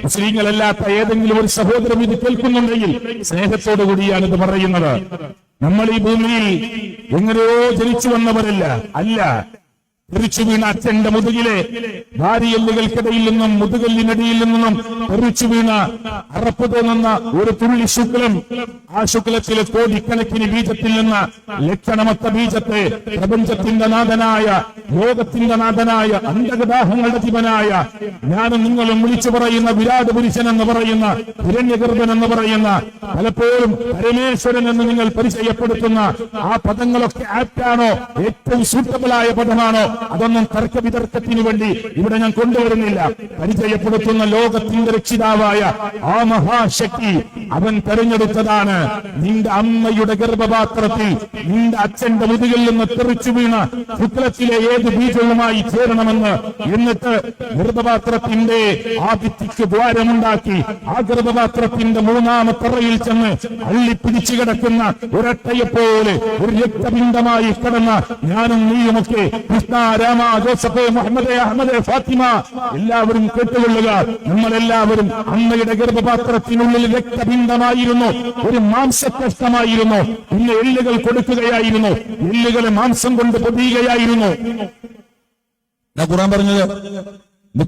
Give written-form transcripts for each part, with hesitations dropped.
മുസ്ലിങ്ങളല്ലാത്ത ഏതെങ്കിലും ഒരു സഹോദരൻ ഇത് കേൾക്കുന്നുണ്ടെങ്കിൽ സ്നേഹത്തോടു കൂടിയാണ് ഇത് പറയുന്നത്. നമ്മൾ ഈ ഭൂമിയിൽ എങ്ങനെയോ ജനിച്ചു വന്നവരല്ല, അല്ല. തെറിച്ചു വീണ അച്ഛന്റെ മുതുകിലെ ഭാര്യയെല്ലുകൾക്കിടയിൽ നിന്നും മുതുകല്ലിനടിയിൽ നിന്നും തെറിച്ചു വീണ അറപ്പ് തോന്നുന്ന ഒരു തുള്ളി ശുക്ലം, ആ ശുക്ലത്തിലെ കോടിക്കണക്കിന് ബീജത്തിൽ നിന്ന് ലക്ഷണമൊത്ത ബീജത്തെ പ്രപഞ്ചത്തിന്റെ നാഥനായ, ലോകത്തിന്റെ നാഥനായ, അന്തകദാഹങ്ങളുടെ ജീവനായ ഞാനും നിങ്ങളും വിളിച്ചു പറയുന്ന വിരാട് പുരുഷൻ എന്ന് പറയുന്ന, ഹിരണ്യഗർഭൻ എന്ന് പറയുന്ന, പലപ്പോഴും പരമേശ്വരൻ എന്ന് നിങ്ങൾ പരിചയപ്പെടുത്തുന്ന ആ പദങ്ങളൊക്കെ ആപ്റ്റാണോ, ഏറ്റവും സൂട്ടബിളായ പദമാണോ, അതൊന്നും തർക്ക വിതർക്കത്തിന് വേണ്ടി ഇവിടെ ഞാൻ കൊണ്ടുവരുന്നില്ല. പരിചയപ്പെടുത്തുന്ന ലോകത്തിന്റെ രക്ഷിതാവായ ആ മഹാശക്തി അവൻ തെരഞ്ഞെടുത്തതാണ് നിന്റെ അമ്മയുടെ ഗർഭപാത്രത്തിൽ നിന്റെ അച്ഛന്റെ മുതുകിൽ നിന്ന് തെറിച്ചു വീണ ശുക്ലത്തിലെ ഏത് ബീജവുമായി ചേരണമെന്ന്. എന്നിട്ട് ഗർഭപാത്രത്തിന്റെ ആ ഭിത്തിക്ക് ദ്വാരമുണ്ടാക്കി ആ ഗർഭപാത്രത്തിന്റെ മൂന്നാമത്തറയിൽ ചെന്ന് അള്ളിപ്പിടിച്ചു കിടക്കുന്ന ഒരട്ടയെപ്പോലെ ഒരു രക്തപിണ്ഡമായി കിടന്ന ഞാനും നീയുമൊക്കെ, കൃഷ്ണ, രാമ, ജോസഫ്, മുഹമ്മദ്, അഹമ്മദ്, ഫാത്തിമ, എല്ലാവരും കേട്ടുകൊള്ളുക. നമ്മളെല്ലാവരും അമ്മയുടെ ഗർഭപാത്രത്തിനുള്ളിൽ രക്തപിണ്ഡമായിരുന്നു, ഒരു മാംസകഷ്ണമായിരുന്നു. പിന്നെ എല്ലുകൾ കൊടുക്കുകയായിരുന്നു, എല്ലുകളെ മാംസം കൊണ്ട് പൊതിയുകയായിരുന്നു.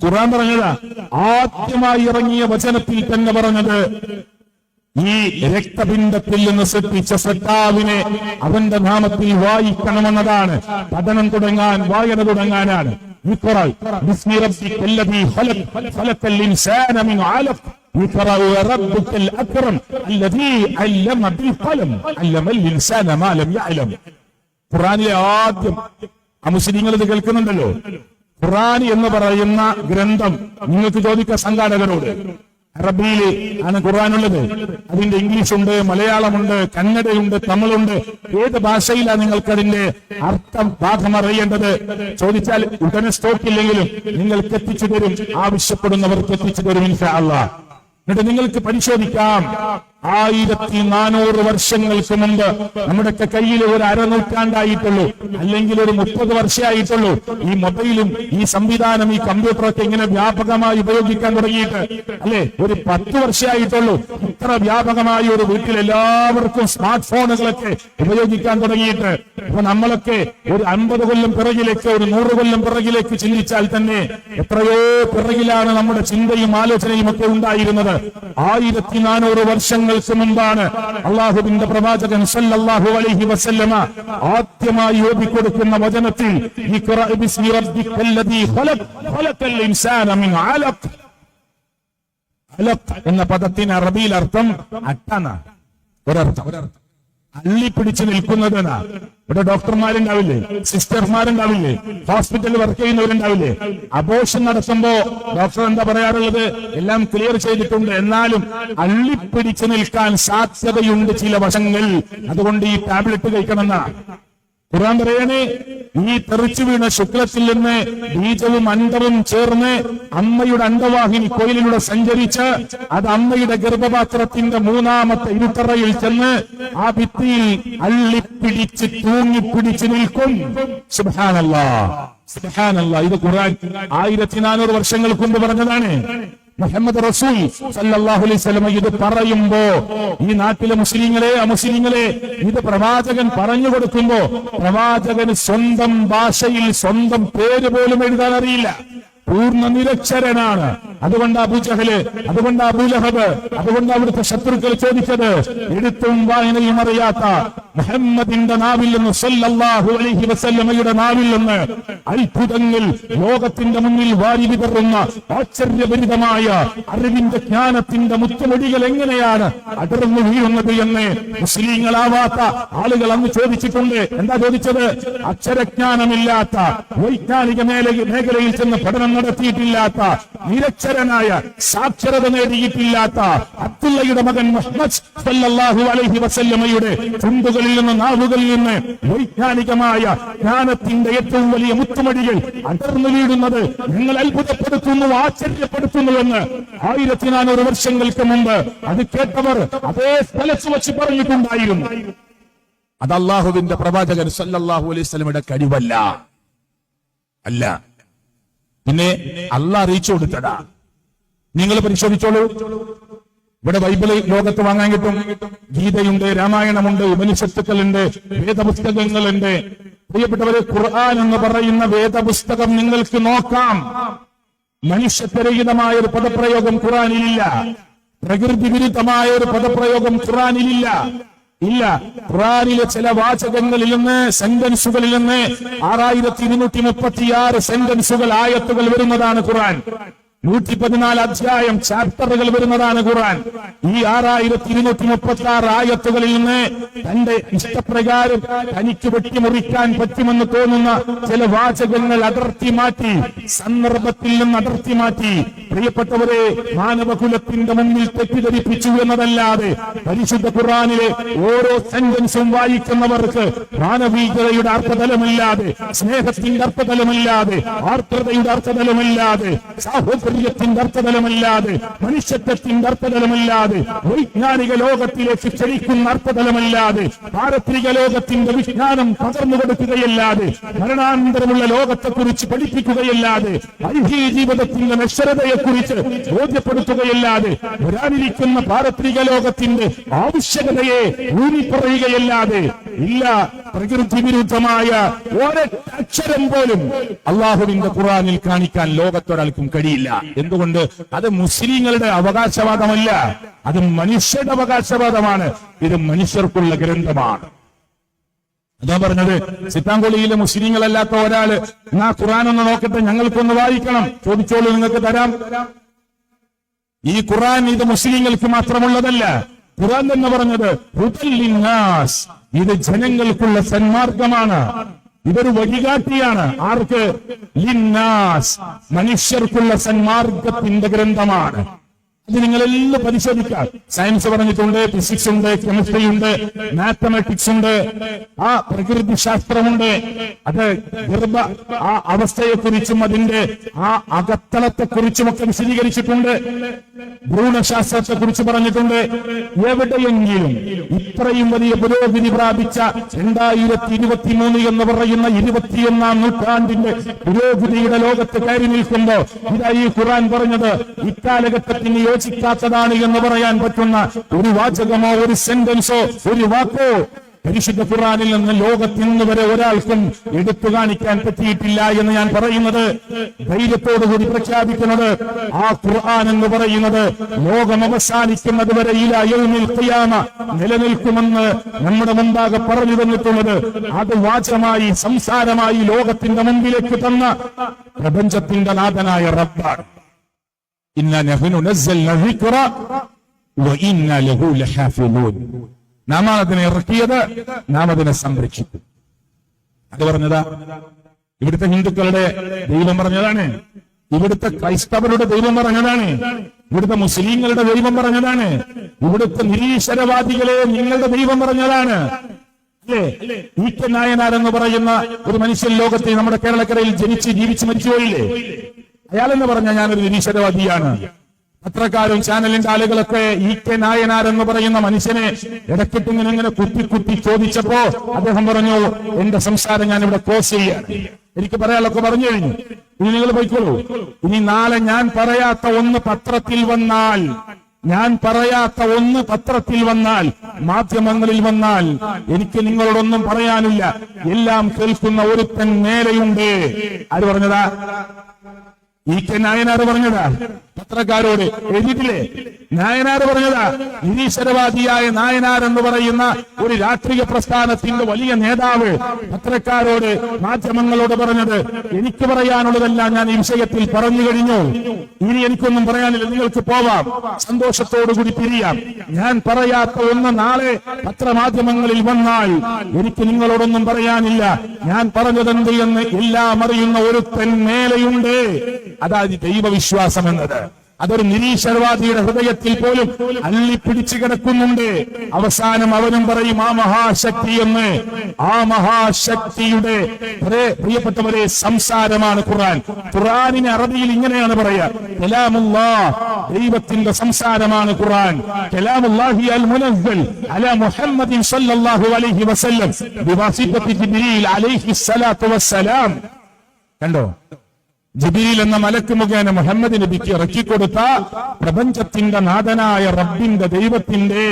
ഖുർആൻ പറഞ്ഞതാ, ആദ്യമായി ഇറങ്ങിയ വചനത്തിൽ തന്നെ പറഞ്ഞത് ഈ രക്തപിണ്ഡത്തിൽ നിന്ന് സൃഷ്ടിച്ച സൃഷ്ടാവിനെ അവന്റെ നാമത്തിൽ വായിക്കണമെന്നതാണ്. പഠനം തുടങ്ങാൻ, വായന തുടങ്ങാനാണ്. ഖുർആനിലെ ആദ്യം മുസ്ലിങ്ങൾ ഇത് കേൾക്കുന്നുണ്ടല്ലോ. ഖുർആൻ എന്ന് പറയുന്ന ഗ്രന്ഥം നിങ്ങൾക്ക് ചോദിക്കുക സംഘാടകരോട്. അറബിയിൽ ആണ് ഖുർആനുള്ളത്. അതിന്റെ ഇംഗ്ലീഷുണ്ട്, മലയാളമുണ്ട്, കന്നഡയുണ്ട്, തമിഴുണ്ട്. ഏത് ഭാഷയിലാണ് നിങ്ങൾക്ക് അതിന്റെ അർത്ഥം, ഭാഗം അറിയേണ്ടത് ചോദിച്ചാൽ ഉടനെ സ്റ്റോക്കില്ലെങ്കിലും നിങ്ങൾക്ക് എത്തിച്ചു തരും. ആവശ്യപ്പെടുന്നവർക്ക് എത്തിച്ചു തരും ഇൻഷാ അല്ലാഹ്. എന്നിട്ട് നിങ്ങൾക്ക് പരിശോധിക്കാം. 1400 വർഷങ്ങൾക്ക് മുമ്പ് നമ്മുടെയൊക്കെ കയ്യിൽ ഒരു അരനൂറ്റാണ്ടായിട്ടുള്ളൂ, അല്ലെങ്കിൽ ഒരു 30 വർഷമായിട്ടുള്ളൂ ഈ മൊബൈലും ഈ സംവിധാനം, ഈ കമ്പ്യൂട്ടറൊക്കെ ഇങ്ങനെ വ്യാപകമായി ഉപയോഗിക്കാൻ തുടങ്ങിയിട്ട്, അല്ലെ? ഒരു 10 വർഷമായിട്ടുള്ളൂ ഇത്ര വ്യാപകമായി ഒരു വീട്ടിൽ എല്ലാവർക്കും സ്മാർട്ട് ഫോണുകളൊക്കെ ഉപയോഗിക്കാൻ തുടങ്ങിയിട്ട്. അപ്പൊ നമ്മളൊക്കെ ഒരു 50 കൊല്ലം പിറകിലേക്ക്, ഒരു 100 കൊല്ലം പിറകിലേക്ക് ചിന്തിച്ചാൽ തന്നെ എത്രയോ പിറകിലാണ് നമ്മുടെ ചിന്തയും ആലോചനയും ഒക്കെ ഉണ്ടായിരുന്നത്. 1400 വർഷങ്ങൾക്ക് മുമ്പാണ് അള്ളാഹുവിന്റെ പ്രവാചകൻ സല്ലല്ലാഹു അലൈഹി വസല്ലമ ആദ്യമായി ഓതിക്കൊടുക്കുന്ന വചനത്തിൽ ഇഖ്റ ബിസ്മി റബ്ബിക്കല്ലദീ ഖലഖൽ ഇൻസാന മിൻ അലഖ്. അലഖ് എന്ന പദത്തിന് അറബിയിൽ അർത്ഥം അട്ടന, ഒരർത്ഥം അള്ളിപ്പിടിച്ചു നിൽക്കുന്നതെന്നാ. ഇവിടെ ഡോക്ടർമാരുണ്ടാവില്ലേ, സിസ്റ്റർമാരുണ്ടാവില്ലേ, ഹോസ്പിറ്റലിൽ വർക്ക് ചെയ്യുന്നവരുണ്ടാവില്ലേ? അബോർഷൻ നടത്തുമ്പോ ഡോക്ടർ എന്താ പറയാറുള്ളത്? എല്ലാം ക്ലിയർ ചെയ്തിട്ടുണ്ട്, എന്നാലും അള്ളിപ്പിടിച്ചു നിൽക്കാൻ സാധ്യതയുണ്ട് ചില വശങ്ങൾ, അതുകൊണ്ട് ഈ ടാബ്ലറ്റ് കഴിക്കണമെന്നാ ഖുർആൻ പറയണേ. ഈ തെറിച്ചു വീണ ശുക്ലത്തിൽ നിന്ന് ബീജവും അണ്ടവും ചേർന്ന് അമ്മയുടെ അണ്ടവാഹിനി കോയിലിലൂടെ സഞ്ചരിച്ച് അത് അമ്മയുടെ ഗർഭപാത്രത്തിന്റെ മൂന്നാമത്തെ ഇരുത്തറയിൽ ചെന്ന് ആ ഭിത്തിയിൽ അള്ളിപ്പിടിച്ച് തൂങ്ങിപ്പിടിച്ചു നിൽക്കും. സുബ്ഹാനല്ലാഹ്, സുബ്ഹാനല്ലാഹ്. ഇത് ഖുർആൻ 1400 വർഷങ്ങൾക്ക് മുമ്പ് പറഞ്ഞതാണ്. മുഹമ്മദ് റസൂൽ സല്ലല്ലാഹു അലൈഹി വസല്ലം ഇത് പറയുമ്പോ ഈ നാട്ടിലെ മുസ്ലിങ്ങളെ, അമുസ്ലിങ്ങളെ ഇത് പ്രവാചകൻ പറഞ്ഞു കൊടുക്കുമ്പോ പ്രവാചകന് സ്വന്തം ഭാഷയിൽ സ്വന്തം പേര് പോലും എഴുതാൻ അറിയില്ല, പൂർണ്ണ നിരക്ഷരനാണ്. അതുകൊണ്ട് അബൂജഹല്, അതുകൊണ്ട് അബൂലഹബ്, അതുകൊണ്ട് അവിടുത്തെ ശത്രുക്കൾ ചോദിച്ചത് എഴുത്തും വായനയും അറിയാത്ത മുഹമ്മദിന്റെ നാവിൽ നിന്ന്, സല്ലല്ലാഹു അലൈഹി വസല്ലമയുടെ നാവിൽ നിന്ന് അത്ഭുതങ്ങൾ ലോകത്തിന്റെ മുന്നിൽ വാരി വിതറുന്ന ആശ്ചര്യഭരിതമായ അറിവിന്റെ ജ്ഞാനത്തിന്റെ മുത്തുമൊഴികൾ എങ്ങനെയാണ് അടർന്നു വീഴുന്നത് എന്ന് മുസ്ലിങ്ങളാവാത്ത ആളുകൾ അന്ന് ചോദിച്ചിട്ടുണ്ട്. എന്താ ചോദിച്ചത്? അക്ഷരജ്ഞാനമില്ലാത്ത, വൈജ്ഞാനിക മേഖലയിൽ ചെന്ന് പഠനം നടത്തിയിട്ടില്ലാത്ത, നിരക്ഷരനായ, സാക്ഷരത നേടിയിട്ടില്ലാത്ത അബ്ദുള്ളയുടെ മകൻ മുഹമ്മദ് സല്ലല്ലാഹു അലൈഹി വസല്ലമയുടെ ചുണ്ടുകളിൽ നിന്ന്, നാവുകളിൽ നിന്ന് വൈജ്ഞാനികമായ ജ്ഞാനത്തിന്റെ ഏറ്റവും വലിയ മുത്തുമടികൾ അടർന്നു വീഴുന്നത് നിങ്ങൾ അത്ഭുതപ്പെടുത്തുന്നു, ആശ്ചര്യപ്പെടുത്തുന്നുവെന്ന് 1400 വർഷങ്ങൾക്ക് മുമ്പ് അത് കേട്ടവർ അതേ സ്ഥലത്ത് വെച്ച് പറഞ്ഞിട്ടുണ്ടായിരുന്നു. അത് അള്ളാഹുവിന്റെ പ്രവാചകൻ സല്ലല്ലാഹു അലൈഹി വസല്ലമയുടെ കഴിവല്ല, അല്ല, പിന്നെ അള്ളാഹ് അറിയിച്ചു കൊടുത്തതാ. നിങ്ങൾ പരിശോധിച്ചോളൂ. ഇവിടെ ബൈബിള് ലോകത്ത് വാങ്ങാൻ കിട്ടും. ഗീതയുണ്ട്, രാമായണമുണ്ട്, ഉപനിഷത്തുക്കളുണ്ട്, വേദപുസ്തകങ്ങളുണ്ട്. പ്രിയപ്പെട്ടവരെ, ഖുർആൻ എന്ന് പറയുന്ന വേദപുസ്തകം നിങ്ങൾക്ക് നോക്കാം. മനുഷ്യത്വരഹിതമായ ഒരു പദപ്രയോഗം ഖുർആനിലില്ല. പ്രകൃതി വിരുദ്ധമായ ഒരു പദപ്രയോഗം ഖുർആനിലില്ല. ഇല്ല. ഖുർആനിലെ ചില വാചകങ്ങളിൽ നിന്ന്, സെന്റൻസുകളിൽ നിന്ന് 6236 സെന്റൻസുകൾ, ആയത്തുകൾ വരുന്നതാണ് ഖുർആൻ. 114 അധ്യായം, ചാപ്റ്ററുകൾ വരുന്നതാണ് ഖുർആൻ. ഈ 6236 ആയത്തുകളിൽ നിന്ന് തന്റെ ഇഷ്ടപ്രകാരം തനിക്ക് വെട്ടിമുറിക്കാൻ പറ്റുമെന്ന് തോന്നുന്ന ചില വാചകങ്ങൾ അടർത്തി മാറ്റി, സന്ദർഭത്തിൽ നിന്ന് അടർത്തി മാറ്റി, പ്രിയപ്പെട്ടവരെ, മാനവകുലത്തിന്റെ മുന്നിൽ തെറ്റിദ്ധരിപ്പിച്ചു എന്നതല്ലാതെ പരിശുദ്ധ ഖുർആനിലെ ഓരോ സെന്റൻസും വായിക്കുന്നവർക്ക് മാനവികതയുടെ അർത്ഥതലമില്ലാതെ, സ്നേഹത്തിന്റെ അർത്ഥതലമില്ലാതെ, ആർദ്രതയുടെ അർത്ഥതലമില്ലാതെ, സാഹോദര്യത്തിന്റെ അർത്ഥതലമല്ലാതെ, മനുഷ്യത്വത്തിന്റെ അർത്ഥതലമല്ലാതെ, വൈജ്ഞാനിക ലോകത്തിലേക്ക് ക്ഷണിക്കുന്ന അർത്ഥതലമല്ലാതെ, പാരത്രിക ലോകത്തിന്റെ വിജ്ഞാനം പകർന്നു കൊടുക്കുകയല്ലാതെ, മരണാനന്തരമുള്ള ലോകത്തെക്കുറിച്ച് പഠിപ്പിക്കുകയല്ലാതെ, ഐഹിക ജീവിതത്തിന്റെ നശ്വരതയെക്കുറിച്ച് ബോധ്യപ്പെടുത്തുകയല്ലാതെ, വരാനിരിക്കുന്ന പാരത്രിക ലോകത്തിന്റെ ആവശ്യകതയെ ഊന്നിപ്പറയുകയല്ലാതെ, ഇല്ല. പ്രകൃതി വിരുദ്ധമായ ഒരക്ഷരം പോലും അള്ളാഹുവിന്റെ ഖുർആനിൽ കാണിക്കാൻ ലോകത്തൊരാൾക്കും കഴിയില്ല. എന്തുകൊണ്ട്? അത് മുസ്ലിങ്ങളുടെ അവകാശവാദമല്ല, അത് മനുഷ്യരുടെ അവകാശവാദമാണ്. ഇത് മനുഷ്യർക്കുള്ള ഗ്രന്ഥമാണ്. അതാ പറഞ്ഞത്, സിത്താങ്കുളിയിലെ മുസ്ലിങ്ങളല്ലാത്ത ഒരാള് എന്നാ ഖുർആൻ ഒന്ന് നോക്കട്ടെ, ഞങ്ങൾക്കൊന്ന് വായിക്കണം, ചോദിച്ചോളൂ, നിങ്ങൾക്ക് തരാം. ഈ ഖുർആൻ ഇത് മുസ്ലിങ്ങൾക്ക് മാത്രമുള്ളതല്ല. ഖുർആൻ തന്നെ പറഞ്ഞത് ഹുദൽ ലിന്നാസ്, ഇത് ജനങ്ങൾക്കുള്ള സന്മാർഗമാണ്. ഇതൊരു വഴികാട്ടിയാണ്. ആർക്ക്? ലിന്നാസ്, മനുഷ്യർക്കുള്ള സന്മാർഗത്തിന്റെ ഗ്രന്ഥമാണ്. അത് നിങ്ങളെല്ലാം പരിശോധിക്കാം. സയൻസ് പറഞ്ഞിട്ടുണ്ട്, ഫിസിക്സ് ഉണ്ട്, കെമിസ്ട്രി ഉണ്ട്, മാത്തമാറ്റിക്സ് ഉണ്ട്, ആ പ്രകൃതി ശാസ്ത്രമുണ്ട്. അത് ആ അവസ്ഥയെക്കുറിച്ചും അതിന്റെ ആ അകത്തളത്തെക്കുറിച്ചുമൊക്കെ വിശദീകരിച്ചിട്ടുണ്ട്. ഭ്രൂണശാസ്ത്രത്തെ കുറിച്ച് പറഞ്ഞിട്ടുണ്ട്. എവിടെയെങ്കിലും ഇത്രയും വലിയ പുരോഗതി പ്രാപിച്ച 2023 എന്ന് പറയുന്ന 21ാം നൂറ്റാണ്ടിന്റെ പുരോഗതിയുടെ ലോകത്ത് കയറി നിൽക്കുമ്പോ ഇതാ ഈ ഖുർആൻ പറഞ്ഞത് ഇക്കാലഘട്ടത്തിന് യോജിക്കാത്തതാണ് എന്ന് പറയാൻ പറ്റുന്ന ഒരു വാചകമോ, ഒരു സെന്റൻസോ, ഒരു വാക്കോ പരിശുദ്ധ ഖുർആനിൽ നിന്ന് ലോകത്തിന്ന് വരെ ഒരാൾക്കും എടുത്തു കാണിക്കാൻ പറ്റിയിട്ടില്ല എന്ന് ഞാൻ പറയുന്നത്, ധൈര്യത്തോടുകൂടി പ്രഖ്യാപിക്കുന്നത്, ആ ഖുർആൻ എന്ന് പറയുന്നത് ലോകം അവസാനിക്കുന്നത് വരെ ഇലാ യൗമിൽ ഖിയാമ നിലനിൽക്കുമെന്ന് നമ്മുടെ മുമ്പാകെ പറഞ്ഞു തന്നിട്ടുള്ളത്, അത് വാചകമായി, സംസാരമായി ലോകത്തിന്റെ മുമ്പിലേക്ക് തന്ന പ്രപഞ്ചത്തിന്റെ നാഥനായ റബ്ബാണ്. ഇന്നാ നഹ്നു നസ്സൽനാ ദിക്റ വ ഇന്നാ ലഹു ലഹാഫിളൂൻ. നാം അതിനെ ഇറക്കിയത്, നാം അതിനെ സംരക്ഷിക്കും. അത് പറഞ്ഞതാ. ഇവിടുത്തെ ഹിന്ദുക്കളുടെ ദൈവം പറഞ്ഞതാണ്, ഇവിടുത്തെ ക്രൈസ്തവരുടെ ദൈവം പറഞ്ഞതാണ്, ഇവിടുത്തെ മുസ്ലിങ്ങളുടെ ദൈവം പറഞ്ഞതാണ്, ഇവിടുത്തെ നിരീശ്വരവാദികളെ നിങ്ങളുടെ ദൈവം പറഞ്ഞതാണ്. അല്ലേ? ഇ കെ നായനാർ എന്ന് പറയുന്ന ഒരു മനുഷ്യൻ ലോകത്തെ നമ്മുടെ കേരളക്കരയിൽ ജനിച്ച് ജീവിച്ച് മരിച്ചുപോയില്ലേ? അയാളെന്ന് പറഞ്ഞാൽ ഞാനൊരു നിരീശ്വരവാദിയാണ്. പത്രക്കാരും ചാനലിന്റെ ആളുകളൊക്കെ ഇ കെ നായനാർ എന്ന് പറയുന്ന മനുഷ്യനെ ഇടയ്ക്കിട്ട് ഇങ്ങനെ കുത്തി ചോദിച്ചപ്പോ അദ്ദേഹം പറഞ്ഞു, എന്റെ സംസാരം ഞാൻ ഇവിടെ ക്ലോസ് ചെയ്യാണ്, എനിക്ക് പറയാനൊക്കെ പറഞ്ഞു കഴിഞ്ഞു, ഇനി നിങ്ങൾ പോയിക്കോളൂ. ഇനി നാളെ ഞാൻ പറയാത്ത ഒന്ന് പത്രത്തിൽ വന്നാൽ, മാധ്യമങ്ങളിൽ വന്നാൽ എനിക്ക് നിങ്ങളോടൊന്നും പറയാനില്ല, എല്ലാം കേൾക്കുന്ന ഒരുത്തൻ മേലെയുണ്ട്. ആര് പറഞ്ഞതാ? ഇ കെ നായനാർ പറഞ്ഞതാ. പത്രക്കാരോട് എഴുതിയിട്ടില്ലേ? നായനാർ പറഞ്ഞതാ. നിരീശ്വരവാദിയായ നായനാർ എന്ന് പറയുന്ന ഒരു രാഷ്ട്രീയ പ്രസ്ഥാനത്തിന്റെ വലിയ നേതാവ് പത്രക്കാരോട്, മാധ്യമങ്ങളോട് പറഞ്ഞത്, എനിക്ക് പറയാനുള്ളതെല്ലാം ഞാൻ ഈ വിഷയത്തിൽ പറഞ്ഞു കഴിഞ്ഞു, ഇനി എനിക്കൊന്നും പറയാനില്ല, നിങ്ങൾക്ക് പോവാം, സന്തോഷത്തോടുകൂടി പിരിയാം. ഞാൻ പറയാത്ത ഒന്ന് നാളെ പത്രമാധ്യമങ്ങളിൽ വന്നാൽ എനിക്ക് നിങ്ങളോടൊന്നും പറയാനില്ല, ഞാൻ പറഞ്ഞതെന്ത് എന്ന് എല്ലാം അറിയുന്ന ഒരുത്തൻ മേലെയുണ്ട്. അതായത് ദൈവവിശ്വാസം എന്നത്. അതൊരു നിരീശ്വരവാദിയുടെ ഹൃദയത്തിൽ പോലും അള്ളിപ്പിടിച്ചു കിടക്കുന്നുണ്ട്. അവസാനം അവനും പറയും ആ മഹാശക്തി എന്ന്. ആ മഹാശക്തിയുടെ പ്രിയപ്പെട്ടവരെ സംസാരമാണ് ഖുർആൻ. ഖുർആനിനെ അറബിയിൽ ഇങ്ങനെയാണ് പറയാ, കലാമുല്ലാഹ്, ദൈവത്തിന്റെ സംസാരമാണ് ഖുർആൻ. കലാമുല്ലാഹി അൽ മുനസ്സൽ അലാ മുഹമ്മദിൻ സ്വല്ലല്ലാഹു അലൈഹി വസല്ലം ബിവാസിത്തത്തി ജിബ്രീൽ അലൈഹി സ്വലാത്തു വസ്സലാം. കണ്ടോ? ജിബ്രീൽ എന്ന മലക്ക് മുഖേന മുഹമ്മദ് നബിക്ക് ഇറക്കിക്കൊടുത്ത പ്രപഞ്ചത്തിന്റെ നാഥനായ റബ്ബിന്റെ ദൈവത്തിന്റെ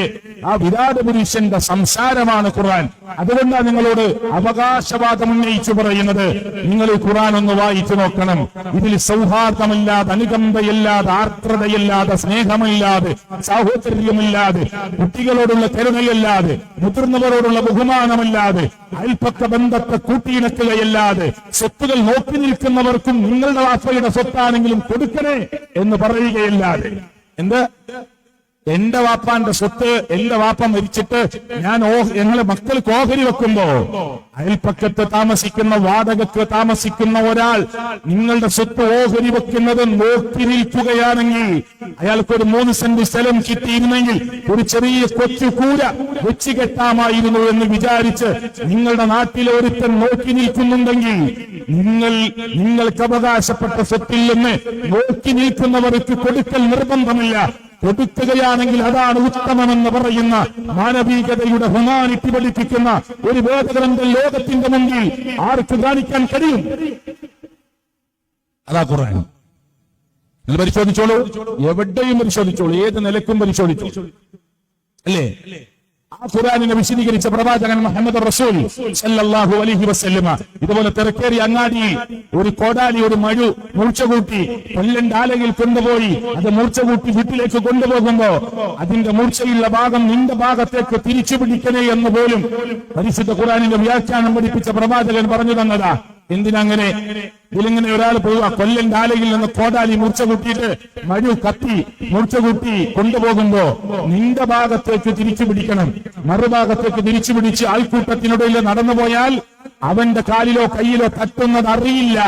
ആ വിരാട് പുരുഷന്റെ സംസാരമാണ് ഖുർആൻ. അതുകൊണ്ടാണ് നിങ്ങളോട് അവകാശവാദം ഉന്നയിച്ചു പറയുന്നത്, നിങ്ങൾ ഈ ഖുർആൻ ഒന്ന് വായിച്ചു നോക്കണം. ഇതിൽ സൗഹാർദ്ദമില്ലാതെ, അനുകമ്പയില്ലാതെ, ആർദ്രതയില്ലാതെ, സ്നേഹമില്ലാതെ, സാഹോദര്യമില്ലാതെ, കുട്ടികളോടുള്ള കരുണയല്ലാതെ, മുതിർന്നവരോടുള്ള ബഹുമാനമല്ലാതെ, അയൽപക്ക ബന്ധത്തെ കൂട്ടിയിണക്കുകയല്ലാതെ, സ്വത്തുകൾ നോക്കി നിൽക്കുന്നവർക്കും നിങ്ങളുടെ വാപ്പയുടെ സ്വത്താണെങ്കിലും കൊടുക്കണേ എന്ന് പറയുകയല്ലാതെ, എന്ത് എന്റെ വാപ്പാന്റെ സ്വത്ത് എന്റെ വാപ്പ മരിച്ചിട്ട് ഞാൻ ഞങ്ങളെ മക്കൾക്ക് ഓഹരി വെക്കുമ്പോ അയൽപ്പക്കത്ത് താമസിക്കുന്ന, വാടകക്ക് താമസിക്കുന്ന ഒരാൾ നിങ്ങളുടെ സ്വത്ത് ഓഹരി വെക്കുന്നത് നോക്കി നിൽക്കുകയാണെങ്കിൽ, അയാൾക്കൊരു 3 സെന്റ് സ്ഥലം കിട്ടിയിരുന്നെങ്കിൽ ഒരു ചെറിയ കൊച്ചു കൂര വെച്ച് കെട്ടാമായിരുന്നു എന്ന് വിചാരിച്ച് നിങ്ങളുടെ നാട്ടിലെ ഒരുത്തൻ നോക്കി നിൽക്കുന്നുണ്ടെങ്കിൽ, നിങ്ങൾക്ക് അവകാശപ്പെട്ട സ്വത്തിൽ നിന്ന് നോക്കി നിൽക്കുന്നവർക്ക് കൊടുക്കൽ നിർബന്ധമില്ല. കൊടുക്കുകയാണെങ്കിൽ അതാണ് ഉത്തമമെന്ന് പറയുന്ന മാനവികതയുടെ ഹ്യൂമാനിറ്റി പഠിപ്പിക്കുന്ന ഒരു വേദഗ്രന്ഥം ലോകത്തിന്റെ മുമ്പിൽ ആർക്ക് കാണിക്കാൻ കഴിയും? അതാ ഖുർആൻ. നിങ്ങൾ പരിശോധിച്ചോളൂ, എവിടെയും പരിശോധിച്ചോളൂ, ഏത് നിലക്കും പരിശോധിച്ചോളൂ, അല്ലേ? ആ ഖുർആനിനെ വിശദീകരിച്ച പ്രവാചകൻ മുഹമ്മദ് റസൂൽ സല്ലല്ലാഹു അലൈഹി വസല്ലമ ഇതുപോലെ തിരക്കേറിയ അങ്ങാടിയിൽ ഒരു കോടാലി, ഒരു മഴു മൂർച്ച കൂട്ടി കൊല്ലന്റെ ആലയിൽ കൊണ്ടുപോയി അത് മൂർച്ച കൂട്ടി വീട്ടിലേക്ക് കൊണ്ടുപോകുമ്പോ അതിന്റെ മൂർച്ചയുള്ള ഭാഗം നിന്റെ ഭാഗത്തേക്ക് തിരിച്ചു പിടിക്കണേ എന്ന് പോലും പരിശുദ്ധ ഖുർആനിന്റെ വ്യാഖ്യാനം പഠിപ്പിച്ച പ്രവാചകൻ പറഞ്ഞു തന്നതാ. എന്തിനങ്ങനെ? ഇതിലിങ്ങനെ ഒരാൾ പോവുക, കൊല്ലന്റെ ആലയിൽ നിന്ന് കോടാലി മൂർച്ച കൂട്ടിയിട്ട് മഴു കത്തി മൂർച്ച കൂട്ടി കൊണ്ടുപോകുമ്പോ നിന്റെ ഭാഗത്തേക്ക് തിരിച്ചു പിടിക്കണം. മറുഭാഗത്തേക്ക് തിരിച്ചു പിടിച്ച് ആൾക്കൂട്ടത്തിനിടയിൽ നടന്നുപോയാൽ അവന്റെ കാലിലോ കയ്യിലോ തട്ടുന്നത് അറിയില്ല.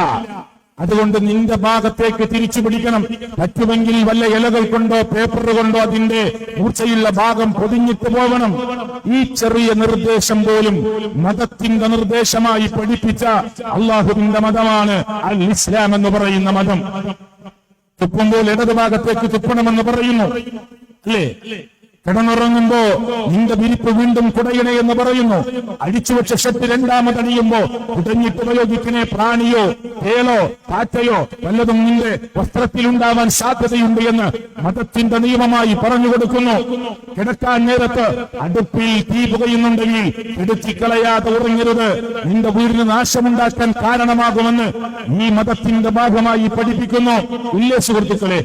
അതുകൊണ്ട് നിന്റെ ഭാഗത്തേക്ക് തിരിച്ചു പിടിക്കണം. പറ്റുമെങ്കിൽ വല്ല ഇലകൾ കൊണ്ടോ പേപ്പർ കൊണ്ടോ അതിന്റെ മൂർച്ചയുള്ള ഭാഗം പൊതിഞ്ഞിട്ട് പോകണം. ഈ ചെറിയ നിർദ്ദേശം പോലും മതത്തിന്റെ നിർദ്ദേശമായി പഠിപ്പിച്ച അള്ളാഹുവിന്റെ മതമാണ് അൽ ഇസ്ലാം എന്ന് പറയുന്ന മതം. തുപ്പുമ്പോൾ ഇടതുഭാഗത്തേക്ക് തുപ്പണമെന്ന് പറയുന്നു, അല്ലേ? കിടന്നുറങ്ങുമ്പോ നിന്റെ വിരിപ്പ് വീണ്ടും കുടയണേ എന്ന് പറയുന്നു. അടിച്ചുവെച്ച ഷർട്ട് രണ്ടാമതണിയുമ്പോ കുടഞ്ഞിട്ട് ഉപയോഗിക്കണേ. പ്രാണിയോ തേളോ കാറ്റയോ വല്ലതും നിന്റെ വസ്ത്രത്തിലുണ്ടാവാൻ സാധ്യതയുണ്ട് എന്ന് മതത്തിന്റെ നിയമമായി പറഞ്ഞു കൊടുക്കുന്നു. കിടക്കാൻ നേരത്ത് അടുപ്പിൽ തീ പുകയുന്നുണ്ടെങ്കിൽ എടുത്തിക്കളയാതെ ഉറങ്ങരുത്, നിന്റെ വീടിന് നാശമുണ്ടാക്കാൻ കാരണമാകുമെന്ന് ഈ മതത്തിന്റെ ഭാഗമായി പഠിപ്പിക്കുന്നു. ഇല്ലേ സുഹൃത്തുക്കളെ?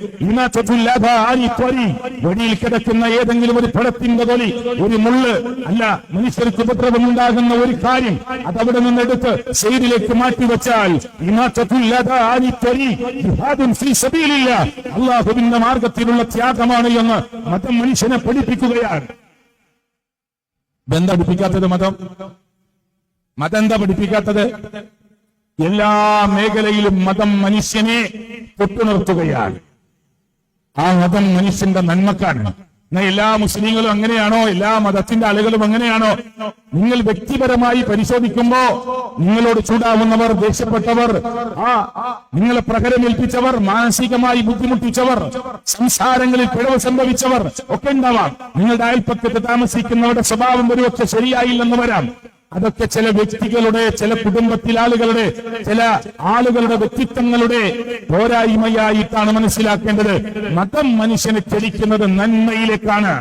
വഴിയിൽ കിടക്കുന്ന ഏതെങ്കിലും ഒരു ഫലത്തിന്റെ തൊലി, ഒരു മുള്ള് അല്ല, മനുഷ്യർക്ക് ഉപദ്രവമുണ്ടാകുന്ന ഒരു കാര്യം അതവിടെ നിന്നെടുത്ത് സൈഡിലേക്ക് മാറ്റിവെച്ചാൽ അള്ളാഹുവിന്റെ മാർഗത്തിലുള്ള ത്യാഗമാണ് എന്ന് മതം മനുഷ്യനെ പഠിപ്പിക്കുകയാണ്. എന്താ പഠിപ്പിക്കാത്തത്? മതം എന്താ പഠിപ്പിക്കാത്തത്? എല്ലാ മേഖലയിലും മതം മനുഷ്യനെ തൊട്ടുനിർത്തുകയാണ്. ആ മതം മനുഷ്യന്റെ നന്മക്കാണ്. എല്ലാ മുസ്ലിങ്ങളും അങ്ങനെയാണോ? എല്ലാ മതത്തിന്റെ ആളുകളും അങ്ങനെയാണോ? നിങ്ങൾ വ്യക്തിപരമായി പരിശോധിക്കുമ്പോ നിങ്ങളോട് ചൂടാവുന്നവർ, ദേഷ്യപ്പെട്ടവർ, നിങ്ങളെ പ്രഹരമേൽപ്പിച്ചവർ, മാനസികമായി ബുദ്ധിമുട്ടിച്ചവർ, സംസാരങ്ങളിൽ പിഴവ് സംഭവിച്ചവർ ഒക്കെ ഉണ്ടാവാം. നിങ്ങളുടെ അയൽപ്പക്കത്ത് താമസിക്കുന്നവരുടെ സ്വഭാവം ഒരുപക്ഷെ ശരിയായില്ലെന്ന് വരാം. അതൊക്കെ ചില വ്യക്തികളുടെ, ചില കുടുംബത്തിലെ ആളുകളുടെ, ചില ആളുകളുടെ വ്യക്തിത്വങ്ങളുടെ പോരായ്മയായിട്ടാണ് മനസ്സിലാക്കേണ്ടത്. മതം മനുഷ്യനെ ചലിക്കുന്നത് നന്മയിലേക്കാണ്.